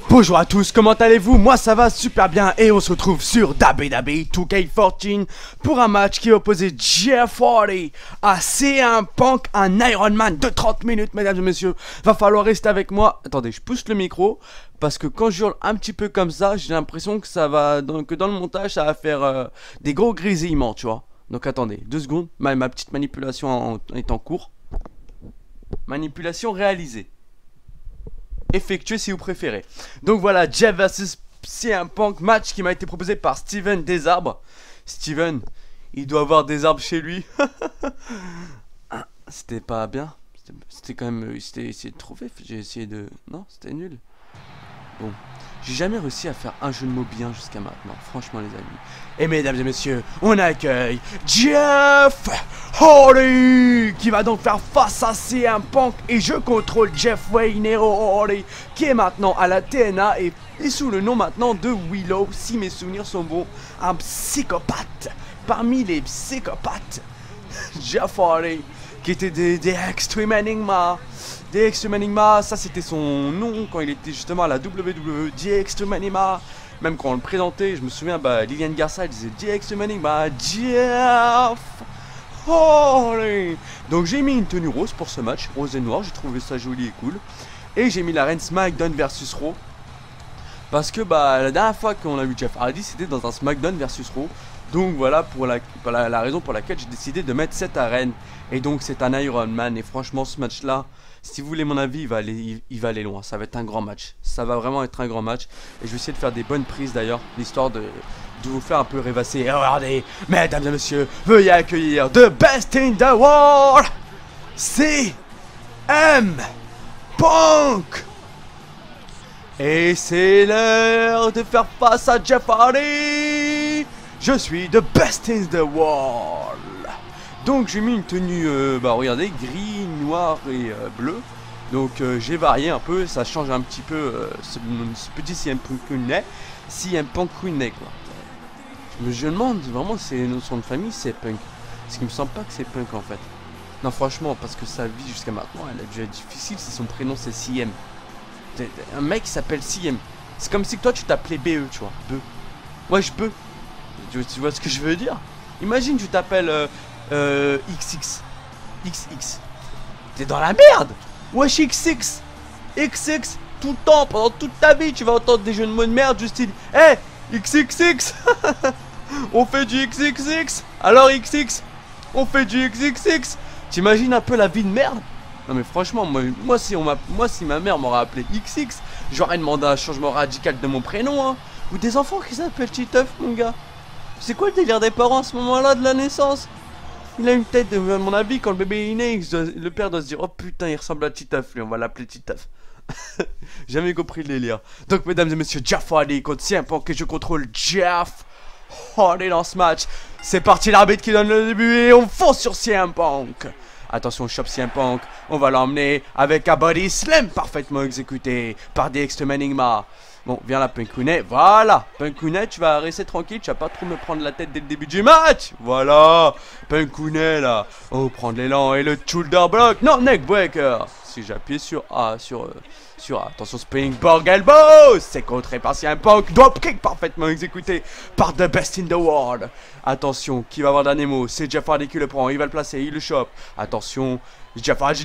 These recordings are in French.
Bonjour à tous, comment allez-vous? Moi ça va super bien et on se retrouve sur WWE 2K14 pour un match qui opposait Jeff Hardy à CM Punk, un Iron Man de 30 minutes, mesdames et messieurs. Va falloir rester avec moi. Attendez, je pousse le micro parce que quand je hurle un petit peu comme ça, j'ai l'impression que ça va, que dans le montage ça va faire des gros grésillements, tu vois. Donc attendez, 2 secondes, ma petite manipulation est en cours. Manipulation réalisée. Effectué si vous préférez. Donc voilà, Jeff vs CM Punk, match qui m'a été proposé par Steven Desarbres. Steven, il doit avoir des arbres chez lui. C'était pas bien. C'était quand même. C'était essayé de trouver. J'ai essayé de. Non, c'était nul. Bon. J'ai jamais réussi à faire un jeu de mots bien jusqu'à maintenant, franchement les amis. Et mesdames et messieurs, on accueille Jeff Hardy qui va donc faire face à CM Punk. Et je contrôle Jeff Hardy qui est maintenant à la TNA et sous le nom maintenant de Willow, si mes souvenirs sont bons, un psychopathe parmi les psychopathes. Jeff Hardy qui était des Extreme Enigma. The Extreme Enigma, ça c'était son nom quand il était justement à la WWE, The Extreme Enigma. Même quand on le présentait, je me souviens, Liliane Garza elle disait The Extreme Enigma, Jeff Hardy. Donc j'ai mis une tenue rose pour ce match, rose et noir, j'ai trouvé ça joli et cool. Et j'ai mis l'arène SmackDown vs Raw. Parce que la dernière fois qu'on a vu Jeff Hardy, c'était dans un SmackDown vs Raw. Donc voilà pour la raison pour laquelle j'ai décidé de mettre cette arène. Et donc c'est un Iron Man. Et franchement ce match là, si vous voulez mon avis, il va aller loin. Ça va être un grand match. Ça va vraiment être un grand match. Et je vais essayer de faire des bonnes prises d'ailleurs. L'histoire de vous faire un peu rêvasser. Et regardez, mesdames et messieurs, veuillez accueillir The Best in the World, CM Punk. Et c'est l'heure de faire face à Jeff Hardy. Je suis the best in the world. Donc j'ai mis une tenue, regardez, gris, noir et bleu. Donc j'ai varié un peu, ça change un petit peu ce petit CM Punk quoi. Je me demande vraiment si son de famille c'est Punk. Parce qu'il me semble pas que c'est Punk en fait. Non franchement, parce que sa vie jusqu'à maintenant elle a dû être difficile si son prénom c'est CM. Un mec qui s'appelle CM. C'est comme si toi tu t'appelais BE, tu vois. Be. Ouais, je peux. Tu vois ce que je veux dire? Imagine tu t'appelles XX. XX. T'es dans la merde. Wesh XX. XX. Tout le temps, pendant toute ta vie, tu vas entendre des jeux de mots de merde du style hey, XXX. On fait du XXX. Alors XX. On fait du XXX. T'imagines un peu la vie de merde? Non mais franchement, moi si ma mère m'aurait appelé XX, j'aurais demandé un changement radical de mon prénom, hein. Ou des enfants qui s'appellent Titeuf, mon gars. C'est quoi le délire des parents à ce moment-là de la naissance? Il a une tête, à mon avis, quand le bébé est né, le père doit se dire oh putain, il ressemble à Titeuf, lui, on va l'appeler Titeuf. Jamais compris le délire. Donc, mesdames et messieurs, Jeff Hardy contre CM Punk et je contrôle Jeff Hardy dans ce match. C'est parti, l'arbitre qui donne le début et on fonce sur CM Punk. Attention, chope CM Punk, on va l'emmener avec un body slam parfaitement exécuté par des Extreme Enigma. Bon, viens là, Punkounet, voilà. Punkounet, tu vas rester tranquille, tu vas pas trop me prendre la tête dès le début du match. Voilà, Punkounet là, on va prendre l'élan et le shoulder block, non, neck breaker. Si j'appuie sur A, attention, springboard elbow, c'est contré par CM Punk, dropkick parfaitement exécuté par The Best in the World. Attention, qui va avoir dernier mot? C'est Jeff Hardy qui le prend, il va le placer, il le chope. Attention, Jeff Hardy,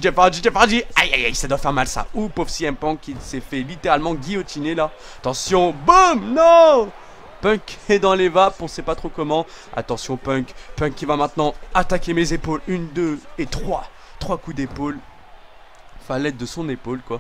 aïe aïe aïe, ça doit faire mal ça. Ouh, pauvre CM Punk qui s'est fait littéralement guillotiner là. Attention, boum, non. Punk est dans les vapes, on sait pas trop comment. Attention Punk qui va maintenant attaquer mes épaules, 1, 2 et 3 coups d'épaule. Enfin, à l'aide de son épaule quoi.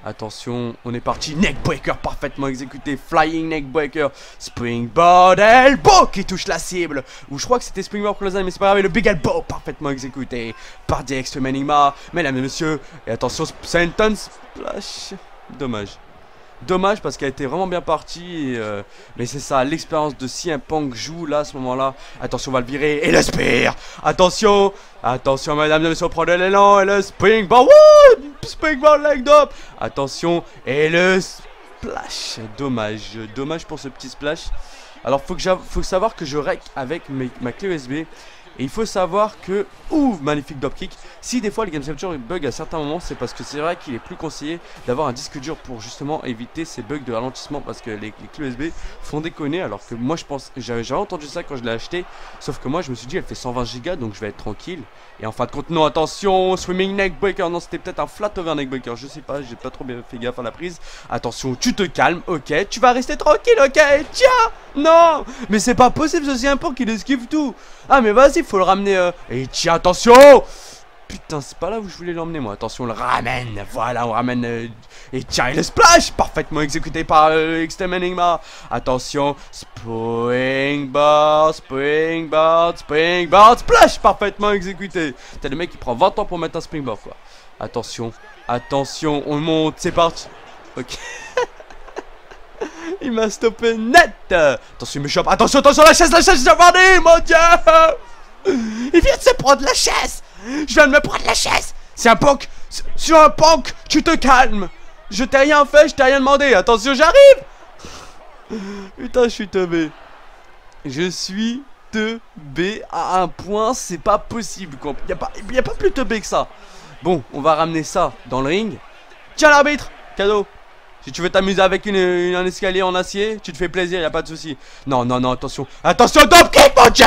Attention, on est parti, neckbreaker parfaitement exécuté, flying neckbreaker, springboard elbow qui touche la cible, ou je crois que c'était springboard clothesline mais c'est pas grave, et le big elbow parfaitement exécuté par The Extreme Enigma, mesdames et messieurs, et attention, senton splash, dommage parce qu'elle était vraiment bien partie, mais c'est ça, l'expérience de CM Punk joue là à ce moment là. Attention, on va le virer et le spear. Attention mesdames et messieurs, on prend de l'élan et le springboard, springboard leg drop. Attention et le splash. Dommage pour ce petit splash. Alors faut savoir que je rec avec ma clé USB Et il faut savoir que... Ouh, magnifique dropkick. Si des fois les game capture bug à certains moments, c'est parce que c'est vrai qu'il est plus conseillé d'avoir un disque dur pour justement éviter ces bugs de ralentissement, parce que les clés USB font déconner, alors que moi je pense... J'avais entendu ça quand je l'ai acheté, sauf que moi je me suis dit elle fait 120 Go donc je vais être tranquille. Et en fin de compte, non, attention, swimming neckbreaker, non c'était peut-être un flat over neckbreaker, je sais pas, j'ai pas trop bien fait gaffe à la prise. Attention, tu te calmes, ok, tu vas rester tranquille, ok, tiens. Non, mais c'est pas possible, c'est un punk qu'il esquive tout. Ah mais vas-y, faut le ramener et tiens, attention. Putain, c'est pas là où je voulais l'emmener moi. Attention, on le ramène, voilà, on ramène et tiens, et le splash, parfaitement exécuté par Extreme Enigma. Attention, springboard, springboard, springboard, splash, parfaitement exécuté. T'as le mec qui prend 20 ans pour mettre un springboard quoi. Attention, attention, on monte, c'est parti. Ok. Il m'a stoppé net. Attention, il me chope. Attention, attention, la chaise, j'ai parlé, mon dieu. Il vient de se prendre la chaise. Je viens de me prendre la chaise. C'est un punk. Sur un punk, tu te calmes. Je t'ai rien fait, je t'ai rien demandé. Attention, j'arrive. Putain, je suis teubé. Je suis teubé à un point, c'est pas possible. Y a pas plus teubé que ça. Bon, on va ramener ça dans le ring. Tiens l'arbitre, cadeau. Si tu veux t'amuser avec un escalier en acier, tu te fais plaisir, y a pas de souci. Non, non, non, attention. Attention, dropkick, mon dieu.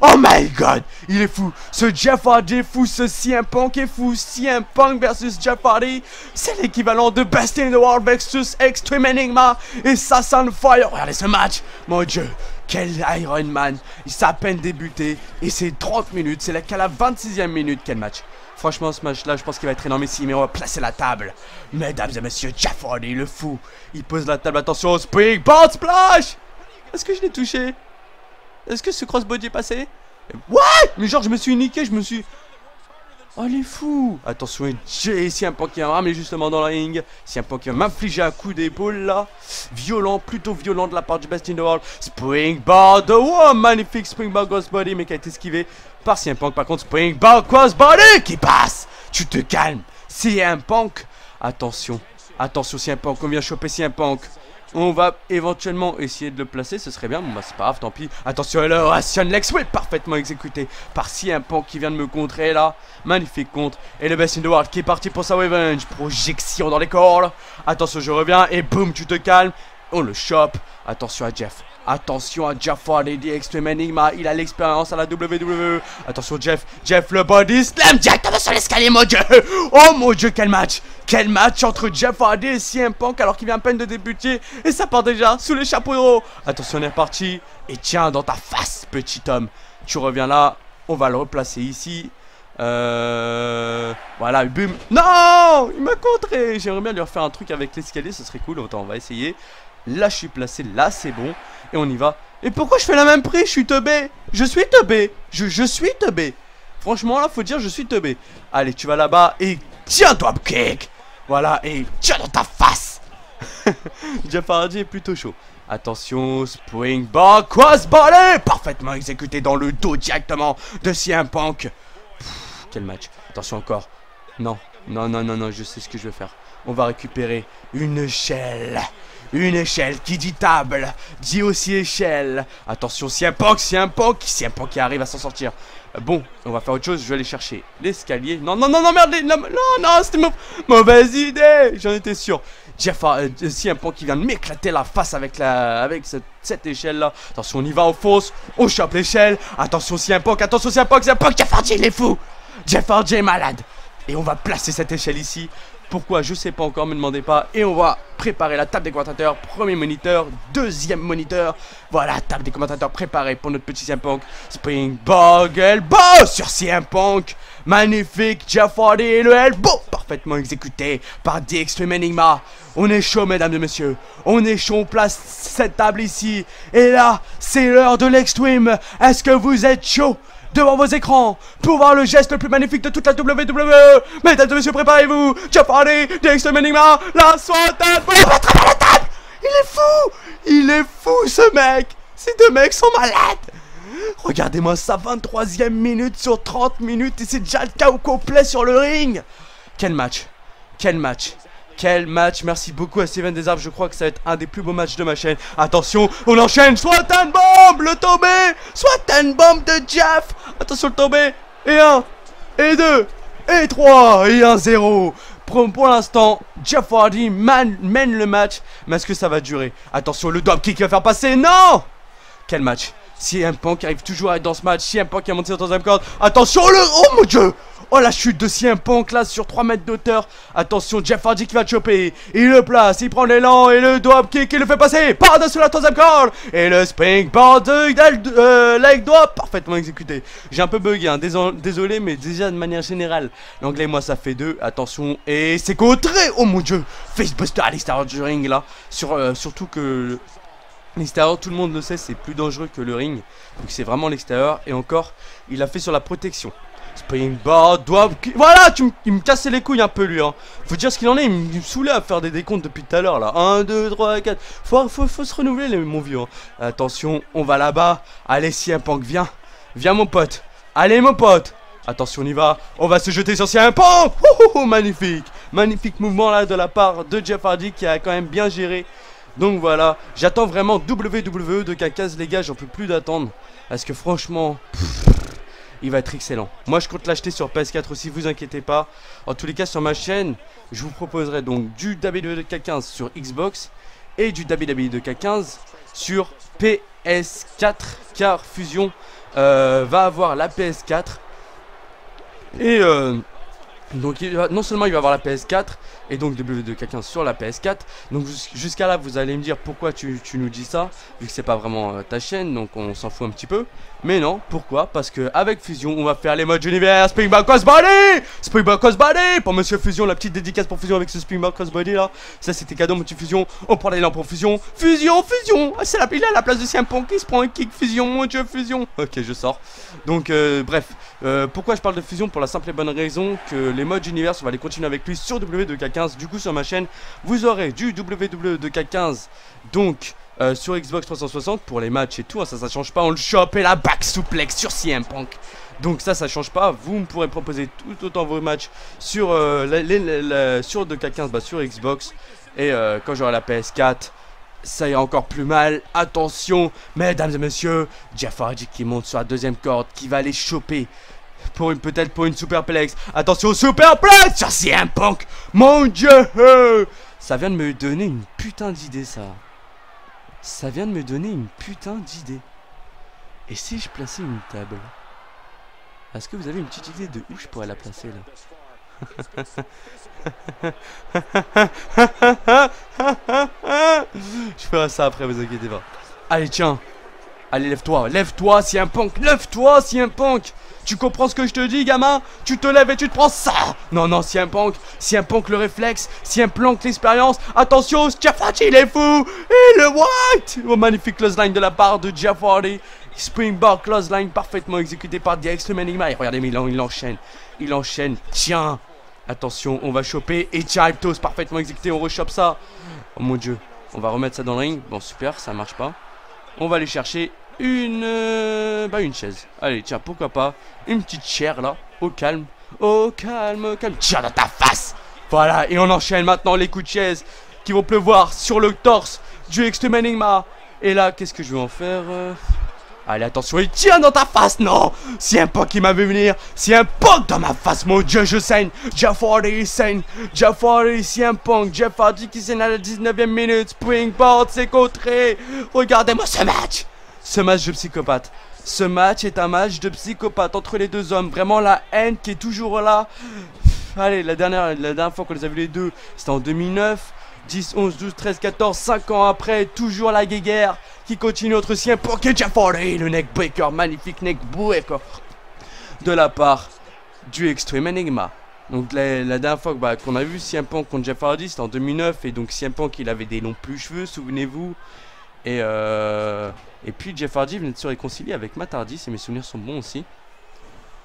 Oh my god, il est fou. Ce Jeff Hardy est fou, ce CM Punk est fou. CM Punk versus Jeff Hardy, c'est l'équivalent de Best in the World versus Extreme Enigma et Sassan Fire. Regardez ce match, mon dieu. Quel Iron Man. Il s'est à peine débuté et c'est 30 minutes, c'est qu'à la 26e minute. Quel match. Franchement, ce match-là, je pense qu'il va être énorme ici. Mais on va placer la table. Mesdames et messieurs, Jeff Hardy, le fou. Il pose la table. Attention, springboard splash. Est-ce que je l'ai touché? Est-ce que ce crossbody est passé? Ouais. Mais genre, je me suis niqué. Je me suis... Oh, il est fou. Attention, c'est un Punk qui va me ramener justement dans la ring. C'est un Punk qui va m'infliger un coup d'épaule là. Violent, plutôt violent de la part du Best in the World. Springboard. Oh, magnifique springboard crossbody, mais qui a été esquivé par CM Punk. Par contre, springboard crossbody qui passe. Tu te calmes. CM Punk. Attention. Attention, CM Punk. On vient choper CM Punk. On va éventuellement essayer de le placer, ce serait bien, bon bah c'est pas grave, tant pis. Attention, le Russian Lex Whip, parfaitement exécuté par CM Punk qui vient de me contrer là. Magnifique contre. Et le Best in the World qui est parti pour sa revenge. Projection dans les cordes. Attention, je reviens et boum, tu te calmes. On le chope. Attention à Jeff. Attention à Jeff Hardy, The Extreme Enigma. Il a l'expérience à la WWE. Attention Jeff. Jeff le body slam directement sur l'escalier, mon dieu. Oh mon dieu, quel match. Quel match entre Jeff Hardy et CM Punk alors qu'il vient à peine de débuter. Et ça part déjà sous les chapeaux de roue. Attention, on est reparti. Et tiens, dans ta face, petit homme. Tu reviens là. On va le replacer ici. Voilà, boum. Non, il m'a contré. J'aimerais bien lui refaire un truc avec l'escalier, ce serait cool. Attends, on va essayer. Là, je suis placé. Là, c'est bon. Et on y va. Et pourquoi je fais la même prise? Je suis teubé. Je suis teubé. Je suis teubé. Franchement, là, faut dire, je suis teubé. Allez, tu vas là-bas et tiens, dropkick. Voilà, et tiens dans ta face. Jeff Hardy est plutôt chaud. Attention, springboard crossbody. Parfaitement exécuté dans le dos directement de CM Punk. Quel match. Attention encore. Non, non, non, non, non, je sais ce que je vais faire. On va récupérer une échelle. Une échelle qui dit table, dit aussi échelle. Attention, CM Punk qui arrive à s'en sortir. Bon, on va faire autre chose, je vais aller chercher l'escalier. Non, non, non, non, merde, non, non, c'était mauvaise idée. J'en étais sûr. CM Punk qui vient de m'éclater la face avec cette échelle là. Attention, on y va, on fonce, on chope l'échelle. Attention, CM Punk, Jeff Hardy, il est fou. Jeff Hardy est malade. Et on va placer cette échelle ici. Pourquoi? Je sais pas encore, me demandez pas. Et on va préparer la table des commentateurs. Premier moniteur, deuxième moniteur. Voilà, table des commentateurs préparée pour notre petit CM Punk. Springboard elbow sur CM Punk. Magnifique, Jeff Hardy et le elbow parfaitement exécuté par The Extreme Enigma. On est chaud, mesdames et messieurs. On est chaud, on place cette table ici. Et là, c'est l'heure de l'Extreme. Est-ce que vous êtes chaud devant vos écrans pour voir le geste le plus magnifique de toute la WWE? Mesdames et messieurs, préparez-vous. Jeff Hardy, The Extreme Enigma, la table. Il va travers la table. Il est fou. Il est fou, ce mec. Ces deux mecs sont malades. Regardez-moi ça, 23e minute sur 30 minutes et c'est déjà le chaos complet sur le ring. Quel match. Quel match. Quel match, merci beaucoup à Steven Desarbes, je crois que ça va être un des plus beaux matchs de ma chaîne. Attention, on enchaîne, Swanton Bomb, le tombé, Swanton Bomb de Jeff. Attention le tombé, et 1, et 2, et 3, et 1-0. Pour l'instant, Jeff Hardy mène le match, mais est-ce que ça va durer? Attention, le drop kick va faire passer, non. Quel match. CM Punk arrive toujours à être dans ce match, CM Punk qui a monté sur la troisième corde. Attention, oh mon dieu. Oh la chute de CM Punk là sur 3 mètres d'auteur. Attention, Jeff Hardy qui va choper. Il le place, il prend l'élan et le drop kick, il le fait passer par-dessus la troisième corde. Et le springboard leg drop parfaitement exécuté. J'ai un peu bugué, hein. Désolé, mais déjà de manière générale, l'anglais moi ça fait 2. Attention, et c'est contré. Oh mon dieu, facebuster à l'extérieur du ring là. Surtout que l'extérieur, tout le monde le sait, c'est plus dangereux que le ring. Donc c'est vraiment l'extérieur. Et encore, il a fait sur la protection. Springboard, voilà, il me cassait les couilles un peu lui, hein. Faut dire ce qu'il en est, il me saoulait à faire des décomptes depuis tout à l'heure là. 1, 2, 3, 4. Faut se renouveler mon vieux, hein. Attention, on va là-bas. Allez, CM Punk, viens. Viens mon pote. Allez mon pote. Attention, on y va. On va se jeter sur CM Punk. Magnifique. Magnifique mouvement là de la part de Jeff Hardy qui a quand même bien géré. Donc voilà, j'attends vraiment WWE 2K15 les gars, j'en peux plus d'attendre. Parce que franchement, il va être excellent. Moi je compte l'acheter sur PS4 aussi, vous inquiétez pas. En tous les cas sur ma chaîne, je vous proposerai donc du WWE 2K15 sur Xbox et du WWE 2K15 sur PS4. Car Fusion va avoir la PS4. Et donc non seulement il va avoir la PS4 et donc WWE2K15 sur la PS4. Donc jusqu'à là vous allez me dire pourquoi tu nous dis ça, vu que c'est pas vraiment ta chaîne, donc on s'en fout un petit peu. Mais non, pourquoi? Parce que avec Fusion on va faire les modes univers Springboard Crossbody. Springboard Crossbody pour Monsieur Fusion, la petite dédicace pour Fusion avec ce Springboard Crossbody là. Ça c'était cadeau Monsieur Fusion, on prend l'élan pour Fusion. Fusion, ah, c'est il a la place de CM Punk qui se prend un kick Fusion, mon dieu Fusion. Ok je sors. Donc bref, pourquoi je parle de Fusion? Pour la simple et bonne raison que les modes univers on va les continuer avec lui sur W2K15. Du coup sur ma chaîne vous aurez du W2K15 donc sur Xbox 360 pour les matchs et tout, hein, ça change pas, on le chope et la back suplex sur CM Punk. Donc ça change pas, vous me pourrez proposer tout autant vos matchs sur sur 2K15 bah, sur Xbox. Et quand j'aurai la PS4 ça ira encore plus mal. Attention mesdames et messieurs, Jeff Hardy qui monte sur la deuxième corde, qui va aller choper peut-être pour une superplex. Attention, superplex sur CM Punk. Mon dieu, ça vient de me donner une putain d'idée ça. Ça vient de me donner une putain d'idée. Et si je plaçais une table? Est-ce que vous avez une petite idée de où je pourrais la placer là? Je ferai ça après, vous inquiétez pas. Allez tiens. Allez lève-toi CM Punk. Lève-toi CM Punk. Tu comprends ce que je te dis gamin? Tu te lèves et tu te prends ça. Non CM Punk le réflexe, CM Punk l'expérience. Attention, Jeff Hardy il est fou. Et le white. Oh, magnifique clothesline de la part de Jeff Hardy. Springboard clothesline parfaitement exécuté par The Extreme Enigma. Et regardez mais il enchaîne. Tiens. Attention, on va choper. Et tiens, Toes parfaitement exécuté, on rechoppe ça. Oh mon dieu, on va remettre ça dans le ring. Bon super, ça marche pas. On va aller chercher une chaise. Allez, tiens, pourquoi pas une petite chair là, au calme. Tiens dans ta face. Voilà, et on enchaîne maintenant les coups de chaise qui vont pleuvoir sur le torse du Extreme Enigma. Et là, qu'est-ce que je vais en faire Allez, attention, il tient dans ta face, non. C'est un Punk qui m'a vu venir. C'est un Punk dans ma face, mon dieu, je saigne. Jeff Hardy saigne. Jeff Hardy, c'est un Punk. Jeff Hardy qui saigne à la 19e minute. Springboard, c'est contré. Regardez-moi ce match. Ce match de psychopathe. Ce match est un match de psychopathe entre les deux hommes. Vraiment la haine qui est toujours là. Allez, la dernière fois qu'on les a vus les deux, c'était en 2009. 10, 11, 12, 13, 14, 5 ans après, toujours la guéguerre qui continue entre CM Punk et Jeff Hardy. Le neckbreaker, magnifique neckbreaker de la part du Extreme Enigma. Donc la dernière fois qu'on a vu CM Punk contre Jeff Hardy, c'était en 2009. Et donc CM Punk, il avait des longs plus cheveux, souvenez-vous. Et puis Jeff Hardy venait de se réconcilier avec Matt Hardy, si mes souvenirs sont bons aussi.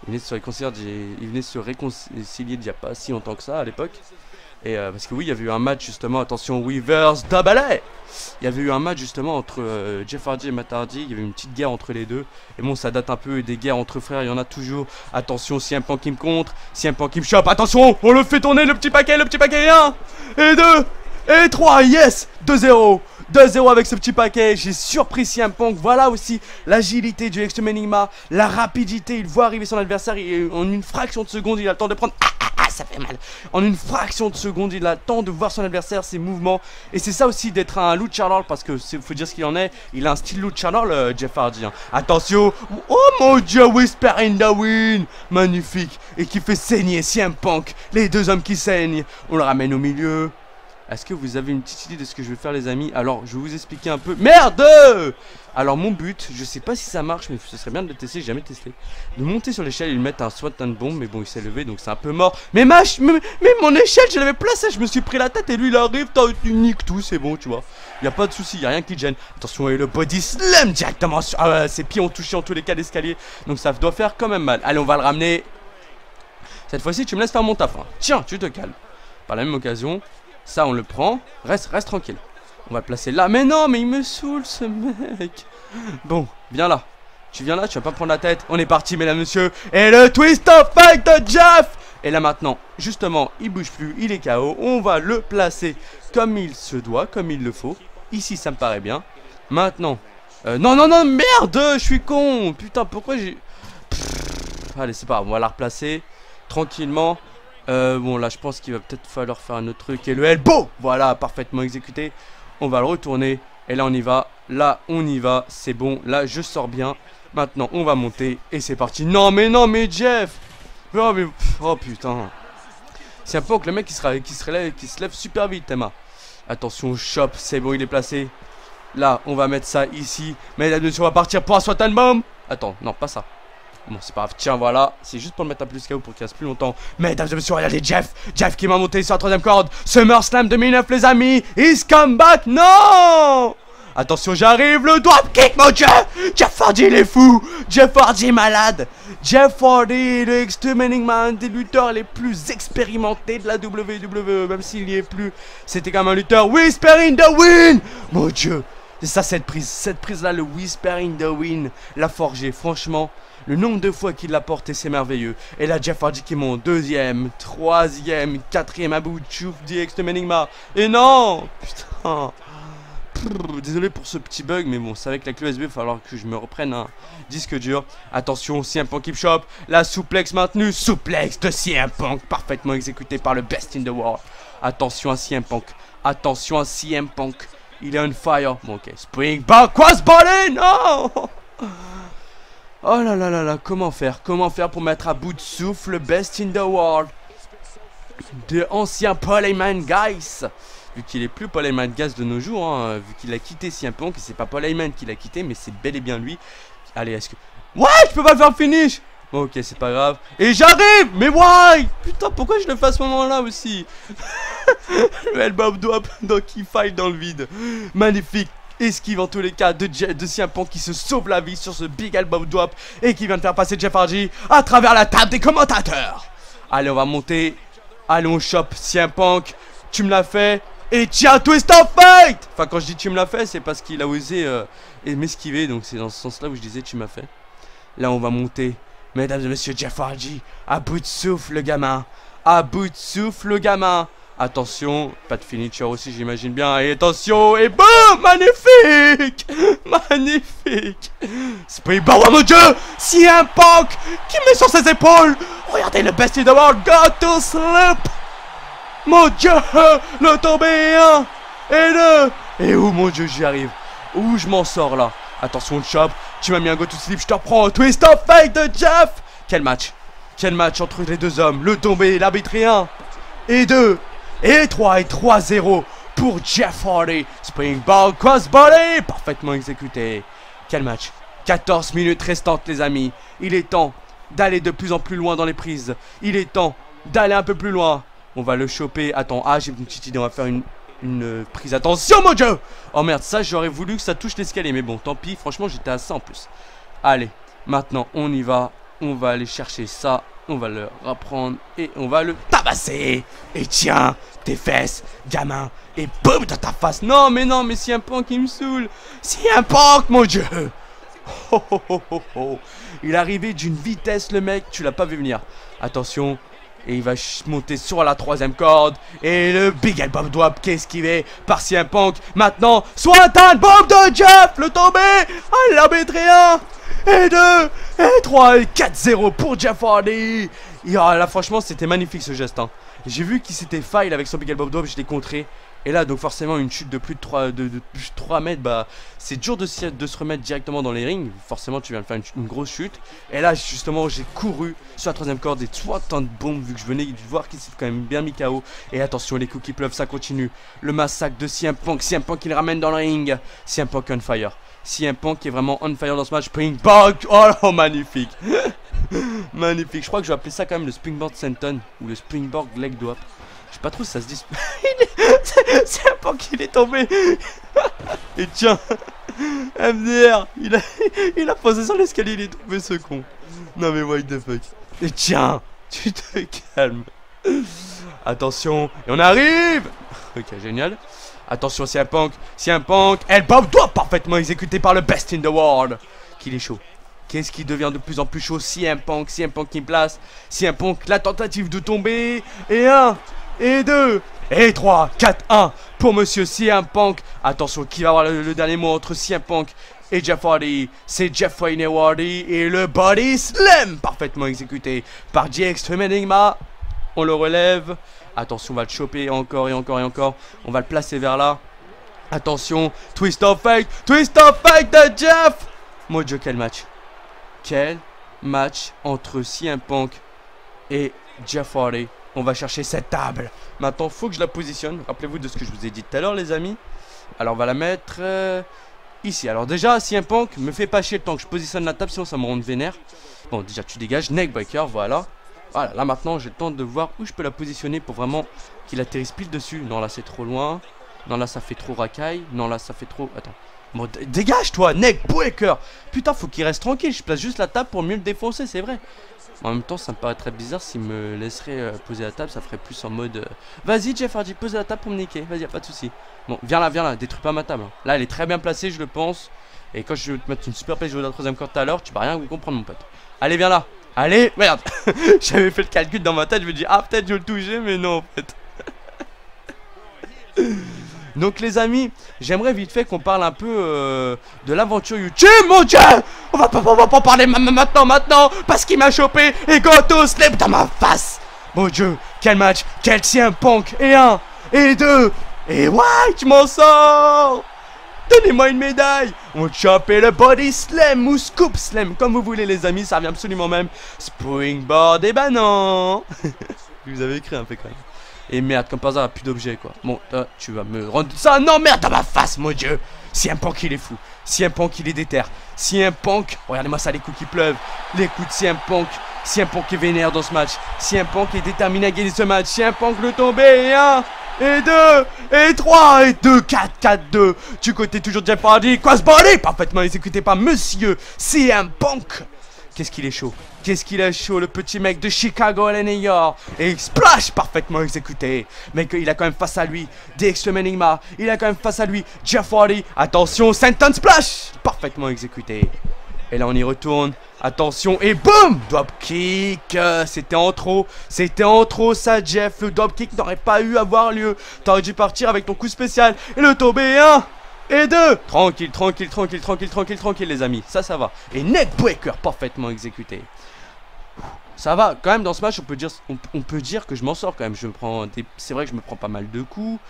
Il venait de se réconcilier il n'y a pas si longtemps que ça à l'époque. Et parce que oui, il y avait eu un match justement, attention, Weavers double A. Il y avait eu un match justement entre Jeff Hardy et Matt Hardy. Il y avait une petite guerre entre les deux. Et bon, ça date un peu des guerres entre frères. Il y en a toujours. Attention, CM Punk qui me contre. CM Punk qui me chope. Attention, on le fait tourner, le petit paquet. 1 et 2 et 3. Yes, 2-0. 2-0 avec ce petit paquet. J'ai surpris CM Punk. Voilà aussi l'agilité du Extreme Enigma. La rapidité. Il voit arriver son adversaire. Et en une fraction de seconde, il a le temps de prendre... ça fait mal. En une fraction de seconde, il a le temps de voir son adversaire, ses mouvements. Et c'est ça aussi d'être un luchador, parce que faut dire ce qu'il en est. Il a un style luchador, le Jeff Hardy. Hein. Attention. Oh mon dieu, Whisper in the Wind. Magnifique. Et qui fait saigner CM Punk. Les deux hommes qui saignent. On le ramène au milieu. Est-ce que vous avez une petite idée de ce que je vais faire, les amis? Alors, je vais vous expliquer un peu. Merde! Alors, mon but, je sais pas si ça marche, mais ce serait bien de le tester, j'ai jamais testé. De monter sur l'échelle et de mettre un Swanton Bomb, mais bon, il s'est levé, donc c'est un peu mort. Mais mon échelle, je l'avais placée, je me suis pris la tête, et lui, il arrive, tu niques tout, c'est bon, tu vois. Y a pas de souci, y a rien qui te gêne. Attention, et le body slam directement sur... ses pieds ont touché en tous les cas l'escalier, donc ça doit faire quand même mal. Allez, on va le ramener. Cette fois-ci, tu me laisses faire mon taf. Hein. Tiens, tu te calmes. Par la même occasion... Ça, on le prend. Reste tranquille. On va le placer là. Mais non, mais il me saoule, ce mec. Bon, viens là. Tu viens là, tu vas pas prendre la tête. On est parti, mesdames, messieurs. Et le twist of fate de Jeff. Et là, maintenant, justement, il bouge plus. Il est KO. On va le placer comme il se doit, comme il le faut. Ici, ça me paraît bien. Maintenant. Non, merde. Je suis con. Putain, pourquoi j'ai... Allez, c'est pas grave. On va la replacer tranquillement. Bon là je pense qu'il va peut-être falloir faire un autre truc. Et le elbow, voilà, parfaitement exécuté. On va le retourner. Et là on y va. Là on y va. C'est bon. Là je sors bien. Maintenant on va monter. Et c'est parti. Non mais Jeff. Oh putain. C'est un peu que le mec qui se lève super vite, Emma. Attention, chop. C'est bon, il est placé. Là on va mettre ça ici. Mais là dessus on va partir pour un Swanton Bomb. Attends, non pas ça. Bon, c'est pas grave. Tiens, voilà. C'est juste pour le mettre à plus KO pour qu'il reste plus longtemps. Mesdames et messieurs, regardez Jeff. Jeff qui m'a monté sur la troisième corde. SummerSlam 2009, les amis. He's come back. Non! Attention, j'arrive. Le drop kick, mon dieu. Jeff Hardy, il est fou. Jeff Hardy est malade. Jeff Hardy, le Extreme Enigma, un des lutteurs les plus expérimentés de la WWE. Même s'il n'y est plus. C'était comme un lutteur. Whisper in the Wind. Mon dieu. C'est ça, cette prise. Cette prise-là, le Whisper in the Wind, l'a forgé. Franchement. Le nombre de fois qu'il l'a porté, c'est merveilleux. Et là, Jeff Hardy qui monte. 2e, 3e, 4e à bout de chouf du Extreme Enigma. Et non! Putain. Désolé pour ce petit bug, mais bon, c'est avec la clé USB, il va falloir que je me reprenne un disque dur. Attention, CM Punk Keep Shop. La souplex maintenue. Souplex de CM Punk, parfaitement exécuté par le best in the world. Attention à CM Punk. Attention à CM Punk. Il est on fire. Bon, ok. Spring back. Crossbody. Non! Oh là là là là, comment faire pour mettre à bout de souffle le best in the world de ancien Paul Heyman guys. Vu qu'il est plus Paul Heyman guys de nos jours, hein, vu qu'il a quitté CM Punk, c'est pas Paul Heyman qui l'a quitté, mais c'est bel et bien lui. Allez, est-ce que... Ouais, je peux pas le faire le finish. Bon, ok, c'est pas grave. Et j'arrive. Mais why? Putain, pourquoi je le fais à ce moment-là aussi? Le elbow drop, donc il faille dans le vide. Magnifique. Esquive en tous les cas de CM Punk qui se sauve la vie sur ce big elbow drop et qui vient de faire passer Jeff Hardy à travers la table des commentateurs. Allez, on va monter. Allez, on chope CM Punk. Tu me l'as fait. Et tiens, twist of fate. Enfin, quand je dis tu me l'as fait, c'est parce qu'il a osé m'esquiver. Donc c'est dans ce sens-là où je disais tu m'as fait. Là, on va monter. Mesdames et messieurs, Jeff Hardy. À bout de souffle, le gamin. À bout de souffle, le gamin. Attention, pas de finisher aussi, j'imagine bien. Et attention, et boum, magnifique. Magnifique. Spring bar, oh mon dieu. CM Punk qui met sur ses épaules. Regardez le best in the world, got to slip. Mon dieu, le tombé 1 et 2. Et où, mon dieu, j'y arrive. Où je m'en sors là. Attention, le chop. Tu m'as mis un go to slip, je te reprends. Twist of fate de Jeff. Quel match. Quel match entre les deux hommes. Le tombé, l'arbitre 1 et 2. Et 3 et 3-0 pour Jeff Hardy. Springboard crossbody. Parfaitement exécuté. Quel match. 14 minutes restantes, les amis. Il est temps d'aller de plus en plus loin dans les prises. Il est temps d'aller un peu plus loin. On va le choper. Attends, j'ai une petite idée. On va faire une prise. Attention, mon dieu. Oh merde, ça j'aurais voulu que ça touche l'escalier. Mais bon, tant pis. Franchement, j'étais à ça en plus. Allez, maintenant on y va. On va aller chercher ça. On va le reprendre et on va le tabasser. Et tiens, tes fesses, gamin. Et boum dans ta face. Non, mais CM Punk il me saoule. CM Punk, mon Dieu. Oh, oh, oh, oh, oh. Il est arrivé d'une vitesse, le mec. Tu l'as pas vu venir. Attention. Et il va monter sur la 3ème corde. Et le Big Elbow Drop qui est esquivé par CM Punk. Maintenant, Swanton bombe de Jeff. Le tombé. Ah, il a arbitré 1 et 2 et 3 et 4-0 pour Jeff Hardy. Là, franchement, c'était magnifique ce geste. Hein. J'ai vu qu'il s'était fail avec son Big Elbow Drop. Je l'ai contré. Et là, donc forcément, une chute de plus de 3 mètres, bah, c'est dur de se remettre directement dans les rings. Forcément, tu viens de faire une grosse chute. Et là, justement, j'ai couru sur la 3ème corde et soit tant de bombes, vu que je venais de voir qu'il s'est quand même bien mis KO. Et attention, les coups qui pleuvent, ça continue. Le massacre de CM Punk. CM Punk, il ramène dans le ring. CM Punk on fire. CM Punk est vraiment on fire dans ce match. Springboard. Oh, magnifique. Magnifique. Je crois que je vais appeler ça quand même le Springboard Senton ou le Springboard Leg Drop. Je sais pas trop si ça se dit. C'est un Punk qui est tombé. Et tiens, MDR, il a posé sur l'escalier, il est tombé ce con. Non mais what the fuck. Et tiens, tu te calmes. Attention, et on arrive. Ok, génial. Attention, CM Punk, elbow drop parfaitement exécuté par le best in the world. Qu'il est chaud. Qu'est-ce qui devient de plus en plus chaud? CM Punk qui place. CM Punk, la tentative de tomber. Et 1, et 2, et 3, 4, 1 pour monsieur CM Punk. Attention, qui va avoir le dernier mot entre CM Punk et Jeff Hardy? C'est Jeff Wayne Hardy et le Body Slam parfaitement exécuté par The Extreme Enigma. On le relève. Attention, on va le choper encore et encore et encore. On va le placer vers là. Attention, twist of fate de Jeff. Mon Dieu, quel match. Quel match entre CM Punk et Jeff Hardy. On va chercher cette table. Maintenant, faut que je la positionne. Rappelez-vous de ce que je vous ai dit tout à l'heure, les amis. Alors, on va la mettre ici. Alors, déjà, CM Punk, me fait pas chier le temps que je positionne la table, sinon ça me rend vénère. Bon, déjà, tu dégages. Neckbreaker, voilà. Voilà, là, maintenant, j'ai le temps de voir où je peux la positionner pour vraiment qu'il atterrisse pile dessus. Non, là, c'est trop loin. Non, là, ça fait trop racaille. Non, là, ça fait trop... Attends. Bon, dégage, toi, Neckbreaker. Putain, faut qu'il reste tranquille. Je place juste la table pour mieux le défoncer, c'est vrai. En même temps, ça me paraît très bizarre s'il me laisserait poser la table. Ça ferait plus en mode vas-y, Jeff Hardy, pose la table pour me niquer. Vas-y, y'a pas de souci. Bon, viens là, détruis pas ma table. Là, elle est très bien placée, je le pense. Et quand je vais te mettre une super place de la 3ème corde tout à l'heure, tu vas rien comprendre, mon pote. Allez, viens là. Allez, merde. J'avais fait le calcul dans ma tête. Je me dis, ah, peut-être je vais le toucher, mais non, en fait. Donc les amis, j'aimerais vite fait qu'on parle un peu de l'aventure YouTube, mon Dieu. On va pas parler maintenant, parce qu'il m'a chopé et go to sleep dans ma face. Mon Dieu, quel match, quel CM Punk, et 1, et 2, et ouais, tu m'en sors. Donnez-moi une médaille. On chope le body slam ou scoop slam, comme vous voulez les amis, ça revient absolument même. Springboard, et ben non. Vous avez écrit un peu quand même. Et merde, comme par hasard, il n'y a plus d'objet quoi. Bon, toi, tu vas me rendre ça. Non, merde, dans ma face, mon Dieu. CM Punk, il est fou. CM Punk, il est déter. CM Punk, regardez-moi ça, les coups qui pleuvent. Les coups de CM Punk. CM Punk est vénère dans ce match. CM Punk est déterminé à gagner ce match. CM Punk le tombé. Et 1, et 2, et 3, et 2, 4, 4, 2. Du côté toujours Jeff Hardy. Crossbody, parfaitement exécuté par monsieur CM Punk. Qu'est-ce qu'il est chaud. Qu'est-ce qu'il est chaud, le petit mec de Chicago à New York. Et splash, parfaitement exécuté. Mais il a quand même face à lui The Extreme Enigma. Il a quand même face à lui Jeff Hardy. Attention, Senton Splash, parfaitement exécuté. Et là on y retourne. Attention et boum, drop kick. C'était en trop ça, Jeff. Le drop kick n'aurait pas eu à avoir lieu. T'aurais dû partir avec ton coup spécial. Et le tombé 1 et 2. Tranquille les amis. Ça va. Et neckbreaker parfaitement exécuté. Ça va, quand même dans ce match on peut dire que je m'en sors quand même. C'est vrai que je me prends pas mal de coups,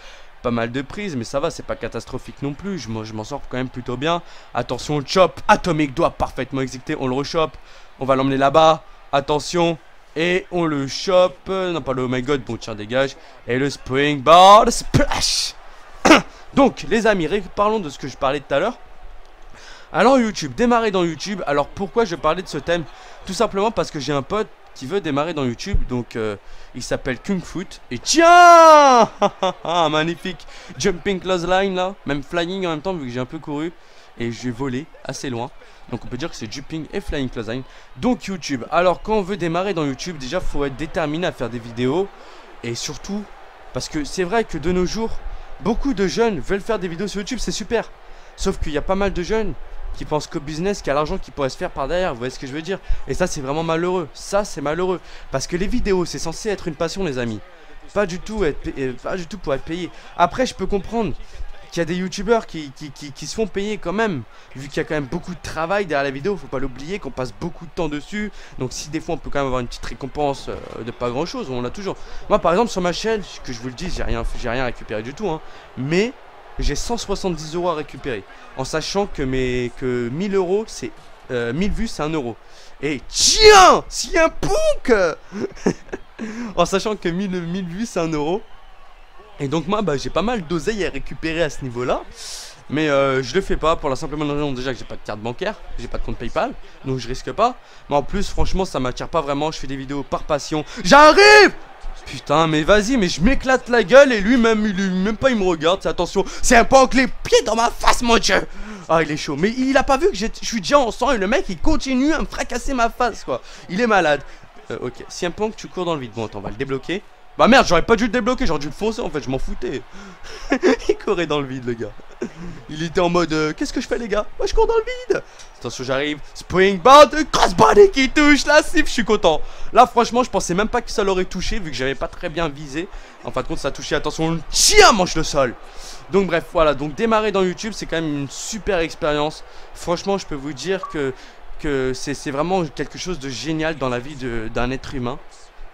pas mal de prises, mais ça va, c'est pas catastrophique non plus. Je m'en sors quand même plutôt bien. Attention, chop, atomic doigt parfaitement exécuté. On le rechoppe, on va l'emmener là-bas. Attention, et on le chope. Non, pas le oh my god, bon tiens, dégage. Et le springboard splash. Donc les amis, parlons de ce que je parlais tout à l'heure. Alors YouTube, démarrer dans YouTube. Alors pourquoi je parlais de ce thème? Tout simplement parce que j'ai un pote qui veut démarrer dans YouTube. Donc il s'appelle Kung Foot. Et tiens magnifique jumping close line là. Même flying en même temps vu que j'ai un peu couru. et j'ai volé assez loin. Donc on peut dire que c'est jumping et flying clothesline. Donc YouTube, alors quand on veut démarrer dans YouTube, déjà faut être déterminé à faire des vidéos. Et surtout, parce que c'est vrai que de nos jours, beaucoup de jeunes veulent faire des vidéos sur YouTube, c'est super. Sauf qu'il y a pas mal de jeunes qui pensent qu'au business, qu'il y a l'argent qui pourrait se faire par derrière, vous voyez ce que je veux dire. Et ça c'est vraiment malheureux, ça c'est malheureux. Parce que les vidéos c'est censé être une passion les amis. Pas du tout pour être payé. Après je peux comprendre qu'il y a des youtubeurs qui se font payer quand même. Vu qu'il y a quand même beaucoup de travail derrière la vidéo, faut pas l'oublier qu'on passe beaucoup de temps dessus. Donc si des fois on peut quand même avoir une petite récompense de pas grand chose, on l'a toujours. Moi par exemple sur ma chaîne, que je vous le dis, j'ai rien récupéré du tout hein. Mais j'ai 170 € à récupérer. En sachant que 1000 € c'est 1000 vues c'est 1 €. Et tiens, si un punk en sachant que 1000 vues c'est 1 €. Et donc moi j'ai pas mal d'oseille à récupérer à ce niveau là. Mais je le fais pas pour la simple raison déjà que j'ai pas de carte bancaire, j'ai pas de compte PayPal, donc je risque pas. Mais en plus franchement ça m'attire pas vraiment, je fais des vidéos par passion. J'arrive. Putain mais vas-y, mais je m'éclate la gueule et lui-même il me regarde, attention, c'est un punk les pieds dans ma face mon dieu. Ah il est chaud, mais il a pas vu que je suis déjà en sang et le mec il continue à me fracasser ma face quoi. Il est malade. Ok, si un punk tu cours dans le vide, bon attends on va le débloquer. Bah merde, j'aurais pas dû le débloquer, j'aurais dû le foncer en fait, je m'en foutais. Il courait dans le vide le gars. Il était en mode qu'est-ce que je fais les gars? Moi je cours dans le vide. Attention j'arrive, springboard, crossbody qui touche la cible, je suis content. Là franchement je pensais même pas que ça l'aurait touché vu que j'avais pas très bien visé. En fin de compte ça a touché, attention, tiens mange le sol. Donc bref voilà, donc démarrer dans YouTube c'est quand même une super expérience. Franchement je peux vous dire que c'est vraiment quelque chose de génial dans la vie d'un être humain.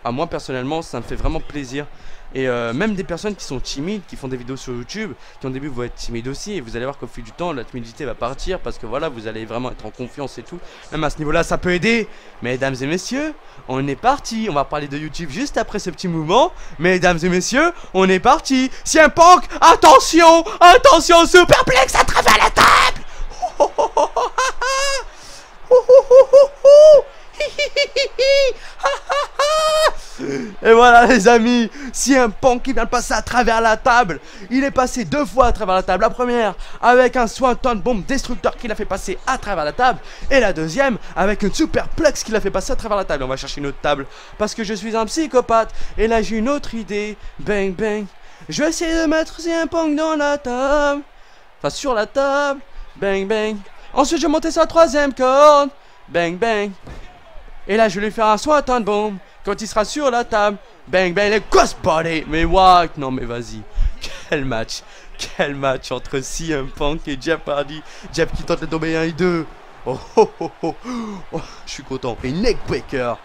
À moi personnellement ça me fait vraiment plaisir. Et même des personnes qui sont timides, qui font des vidéos sur YouTube, qui au début vont être timides aussi. Et vous allez voir qu'au fil du temps la timidité va partir. Parce que voilà, vous allez vraiment être en confiance et tout. Même à ce niveau là ça peut aider. Mesdames et messieurs, on est parti. On va parler de YouTube juste après ce petit mouvement. Mesdames et messieurs, on est parti. Si un punk, attention, attention, superplex à travers la table. Et voilà les amis, si un punk qui vient de passer à travers la table, il est passé 2 fois à travers la table. La première avec un swanton bomb destructeur qui l'a fait passer à travers la table. Et la deuxième avec une superplex qui l'a fait passer à travers la table. On va chercher une autre table parce que je suis un psychopathe. Et là j'ai une autre idée. Bang bang. Je vais essayer de mettre si un punk dans la table. Enfin sur la table. Bang bang. Ensuite je vais monter sur la troisième corde. Bang bang. Et là je vais lui faire un swanton bomb. Quand il sera sur la table, bang bang, les crossbody. Mais what? Non mais vas-y. Quel match entre CM Punk et Jeff Hardy. Jeff qui tente de tomber 1 et 2. Oh oh oh oh, oh je suis content. Et neckbreaker.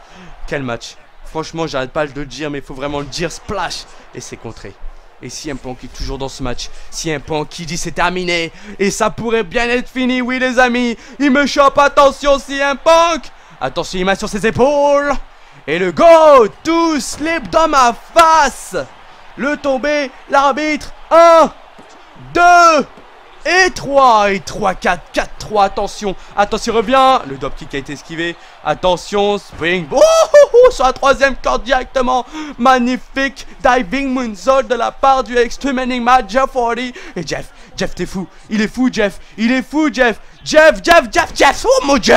Quel match. Franchement j'arrête pas de le dire, mais il faut vraiment le dire. Splash. Et c'est contré. Et CM Punk est toujours dans ce match. CM Punk qui dit c'est terminé. Et ça pourrait bien être fini, oui les amis. Il me chope, attention CM Punk. Attention, il m'a sur ses épaules. Et le go to slip dans ma face. Le tombé, l'arbitre. 1, 2 et 3. Et 3, 4, 4, 3. Attention, attention, revient. Le drop kick a été esquivé. Attention, spring. Sur la troisième corde directement. Magnifique diving moonsault de la part du Extreme Enigma Jeff Hardy. Et Jeff t'es fou. Il est fou Jeff. Il est fou Jeff. Jeff. Oh mon Dieu.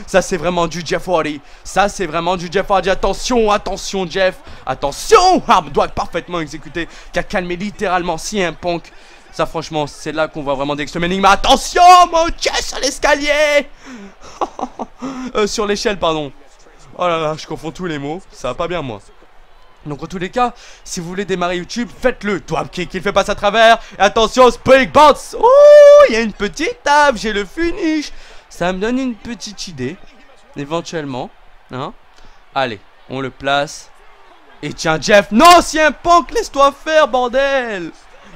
Ça c'est vraiment du Jeff Hardy. Ça c'est vraiment du Jeff Hardy. Attention, attention Jeff. Attention. Arm doit parfaitement exécuté. Qui a calmé littéralement CM Punk. Ça franchement c'est là qu'on voit vraiment d'Extreme Enigma. Attention mon Dieu sur l'escalier. Sur l'échelle pardon. Oh là là je confonds tous les mots. Ça va pas bien moi. Donc en tous les cas, si vous voulez démarrer YouTube, faites-le. Drop kick, il fait passer à travers. Et attention, spring bounce. Oh, il y a une petite table, j'ai le finish. Ça me donne une petite idée, éventuellement. Hein? Allez, on le place. Et tiens, Jeff. Non, si un punk, laisse-toi faire, bordel.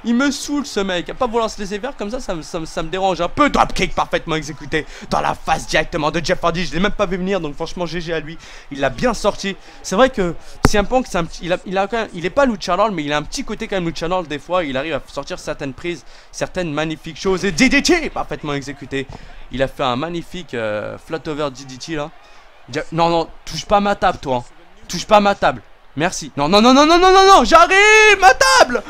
Il me saoule ce mec. À pas vouloir se laisser faire comme ça me dérange un peu. Dropkick parfaitement exécuté dans la face directement de Jeff Hardy. Je l'ai même pas vu venir, donc franchement GG à lui. Il l'a bien sorti. C'est vrai que si un punk, il est pas Lucha Lord, mais il a un petit côté quand même Lucha Lord des fois. Il arrive à sortir certaines prises, certaines magnifiques choses. Et DDT parfaitement exécuté. Il a fait un magnifique flat over DDT là. Non, touche pas ma table toi. Touche pas ma table. Merci. Non, j'arrive, ma table.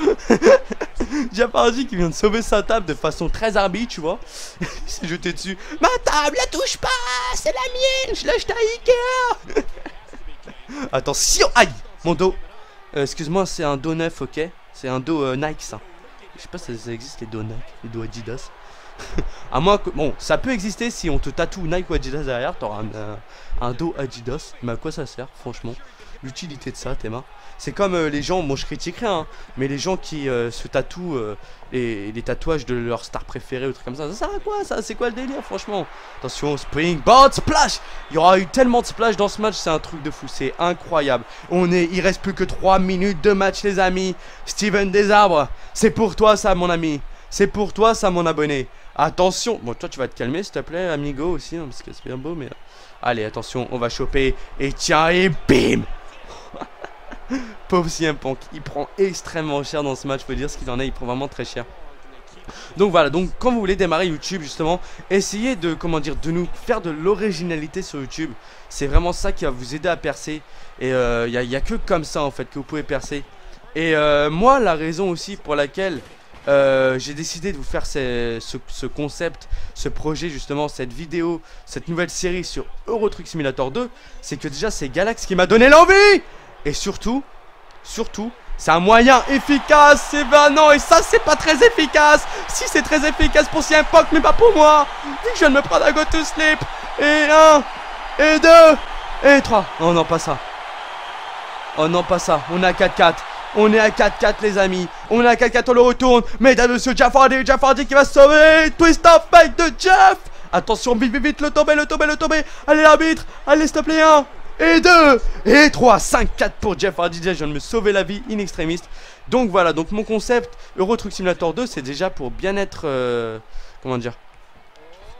Jeff Hardy qui vient de sauver sa table de façon très arbitre, tu vois. Il s'est jeté dessus. Ma table, la touche pas, c'est la mienne, je l'ai acheté à Ikea. Attention, aïe, mon dos. Excuse-moi, c'est un dos neuf, ok. C'est un dos Nike, ça. Je sais pas si ça existe, les dos Nike, les dos Adidas. À moins que... Bon, ça peut exister si on te tatoue Nike ou Adidas derrière, t'auras un dos Adidas. Mais à quoi ça sert, franchement? L'utilité de ça, Théma. C'est comme les gens, bon je critique rien, hein, mais les gens qui se tatouent les tatouages de leur star préférée ou trucs comme ça sert à quoi ça? C'est quoi le délire, franchement? Attention, springboard splash. Il y aura eu tellement de splash dans ce match, c'est un truc de fou, c'est incroyable. Il reste plus que 3 minutes de match, les amis. Steven Desarbres, c'est pour toi ça, mon ami. C'est pour toi ça, mon abonné. Attention, bon toi tu vas te calmer s'il te plaît, amigo aussi, hein, parce que c'est bien beau, mais... Allez, attention, on va choper, et tiens, et bim. Pauvre CM Punk, il prend extrêmement cher dans ce match, faut dire ce qu'il en est, il prend vraiment très cher. Donc voilà, donc quand vous voulez démarrer YouTube justement, essayez de, comment dire, de nous faire de l'originalité sur YouTube. C'est vraiment ça qui va vous aider à percer. Et il n'y a que comme ça en fait que vous pouvez percer. Et moi la raison aussi pour laquelle j'ai décidé de vous faire ce concept, ce projet justement, cette vidéo, cette nouvelle série sur Euro Truck Simulator 2, c'est que déjà c'est Galax qui m'a donné l'envie. Et surtout, c'est un moyen efficace, c'est non, et ça c'est pas très efficace. Si c'est très efficace pour CM Punk, mais pas pour moi. Vu que je viens de me prendre un go to sleep. Et 1, et 2, et 3. Oh non, pas ça. Oh non, pas ça. On est à 4-4. On est à 4-4 les amis. On est à 4-4, on le retourne. Mesdames et messieurs, Jeff Hardy qui va se sauver. Twist of fate de Jeff. Attention, vite, vite, vite, le tomber. Allez l'arbitre, allez s'il te plaît, 1. Et 2, et 3, 5, 4 pour Jeff Hardy. Je viens de me sauver la vie in extremis. Donc voilà, donc mon concept Euro Truck Simulator 2, c'est déjà pour bien être, comment dire,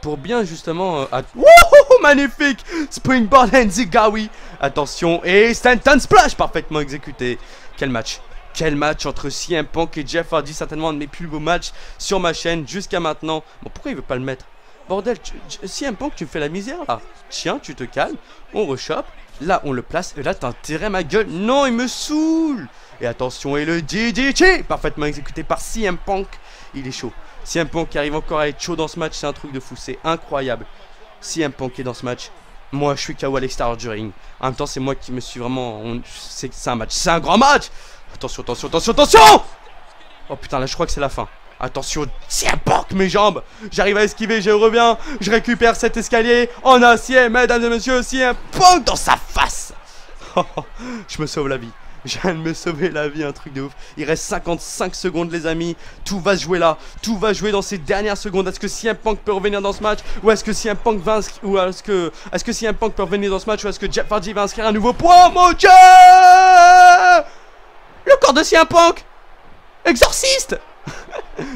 pour bien justement, wouhou, magnifique Springboard Enzuigiri. Attention, et Stanton Splash, parfaitement exécuté. Quel match entre CM Punk et Jeff Hardy, certainement un de mes plus beaux matchs sur ma chaîne jusqu'à maintenant. Bon, pourquoi il veut pas le mettre? Bordel, CM Punk, tu me fais la misère là. Tiens, tu te calmes, on rechoppe. Là, on le place, et là, t'as intérêt ma gueule. Non, il me saoule. Et attention, et le DDT, parfaitement exécuté par CM Punk. Il est chaud. CM Punk qui arrive encore à être chaud dans ce match, c'est un truc de fou, c'est incroyable. CM Punk est dans ce match. Moi, je suis KO à l'extérieur du ring. En même temps, c'est moi qui me suis vraiment... C'est un match, c'est un grand match. Attention. Oh putain, là, je crois que c'est la fin. Attention, CM Punk, mes jambes. J'arrive à esquiver, je reviens. Je récupère cet escalier en acier, mesdames et messieurs. CM Punk dans sa face. Je me sauve la vie. Je viens de me sauver la vie, un truc de ouf. Il reste 55 secondes les amis. Tout va se jouer là. Tout va jouer dans ces dernières secondes. Est-ce que CM Punk peut revenir dans ce match? Ou est-ce que CM Punk va inscrire? Ou est-ce que CM Punk peut revenir dans ce match? Ou est-ce que Jeff Hardy va inscrire un nouveau point? Mon Dieu! Le corps de CM Punk! Exorciste!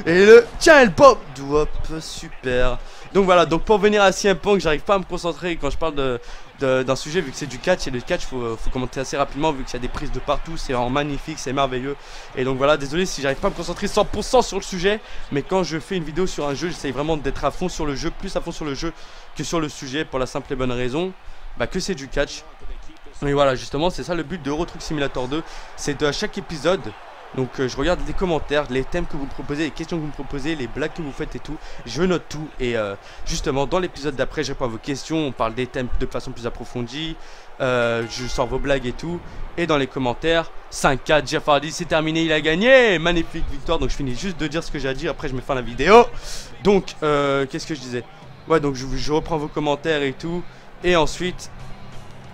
Et le... Tiens, elle pop! Drop, super. Donc voilà, donc pour venir à CM Punk, j'arrive pas à me concentrer quand je parle d'un sujet vu que c'est du catch. Et le catch, faut commenter assez rapidement vu qu'il y a des prises de partout. C'est vraiment magnifique, c'est merveilleux. Et donc voilà, désolé si j'arrive pas à me concentrer 100% sur le sujet. Mais quand je fais une vidéo sur un jeu, j'essaye vraiment d'être à fond sur le jeu, plus à fond sur le jeu que sur le sujet, pour la simple et bonne raison que c'est du catch. Et voilà, justement, c'est ça le but de Euro Truck Simulator 2. C'est à chaque épisode. Donc je regarde les commentaires, les thèmes que vous me proposez, les questions que vous me proposez, les blagues que vous faites et tout. Je note tout et justement dans l'épisode d'après je réponds à vos questions, on parle des thèmes de façon plus approfondie. Je sors vos blagues et tout. Et dans les commentaires, 5-4, Jeff Hardy c'est terminé, il a gagné. Magnifique victoire, donc je finis juste de dire ce que j'ai à dire, après je mets fin à la vidéo. Donc qu'est-ce que je disais? Ouais, donc je reprends vos commentaires et tout. Et ensuite,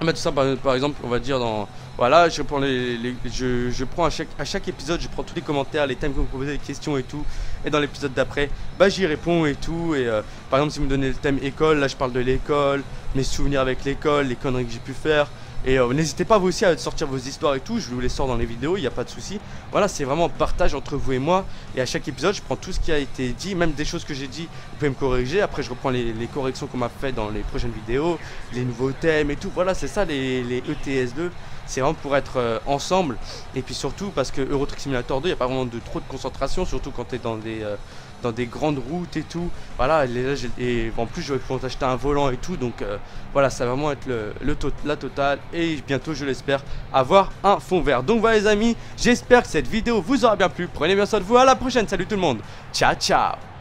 tout ça par exemple, on va dire dans... Voilà, je prends je prends à chaque épisode, je prends tous les commentaires, les thèmes que vous proposez, les questions et tout. Et dans l'épisode d'après, j'y réponds et tout. Et par exemple, si vous me donnez le thème école, là je parle de l'école, mes souvenirs avec l'école, les conneries que j'ai pu faire. Et n'hésitez pas vous aussi à sortir vos histoires et tout, je vous les sors dans les vidéos, il n'y a pas de souci. Voilà, c'est vraiment un partage entre vous et moi. Et à chaque épisode, je prends tout ce qui a été dit, même des choses que j'ai dit, vous pouvez me corriger. Après, je reprends les corrections qu'on m'a fait dans les prochaines vidéos, les nouveaux thèmes et tout. Voilà, c'est ça les ETS2. C'est vraiment pour être ensemble. Et puis surtout parce que Euro Truck Simulator 2, il n'y a pas vraiment trop de concentration, surtout quand tu es dans des grandes routes et tout. Voilà, et en plus je vais pouvoir acheter un volant et tout. Donc voilà, ça va vraiment être la totale. et bientôt, je l'espère, avoir un fond vert. Donc voilà les amis, j'espère que cette vidéo vous aura bien plu. Prenez bien soin de vous, à la prochaine, salut tout le monde. Ciao ciao.